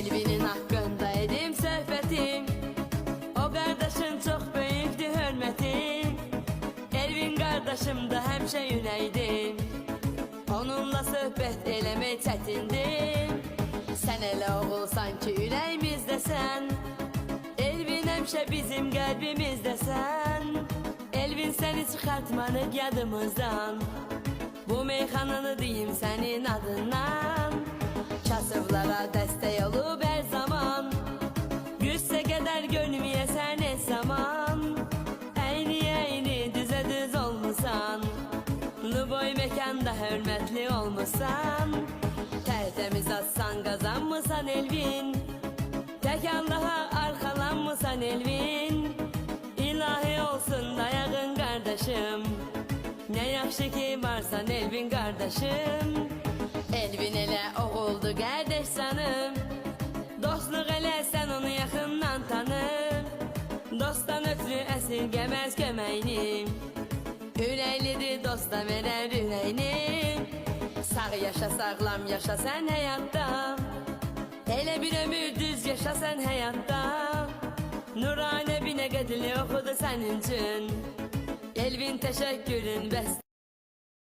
Elvinin hakkında edim söhbətim. O qardaşın çox böyükdür hörmətim. Elvin qardaşım da həmişə ürəkdim. Onunla söhbət eləmək çətindir. Sən elə oğulsan ki ürəyimizdəsən. Elvin həmişə bizim qəlbimizdəsən. Elvin səni çıxartmanı yadımızdan. Bu meyxananı deyim sənin adından. Kasıblara dəstək olub hər zaman. Güzsə qədər görməyəsən heç zaman. Əyni düzə düz olmusan. Luboy məkanda hörmətli olmusan. Tərtəmiz atsan qazanmısan Elvin. Tək Allaha arxalanmısan Elvin. İlahi olsun dayağın qardaşım. Nə yaxşı ki varsan Elvin qardaşım. Elvin elə oğuldu qardaş canım. Dostluq eləsən onu yaxından tanır. Dostdan ötürü əsirgəməz köməyini. Ürəklidir dosta verər ürəyini. Sağ yaşa sağlam yaşa sən həyatda. Elə bir ömür düz yaşa sən həyatda. Nuranə binə qədili oxudu sənin üçün. Elvin təşəkkürün bəs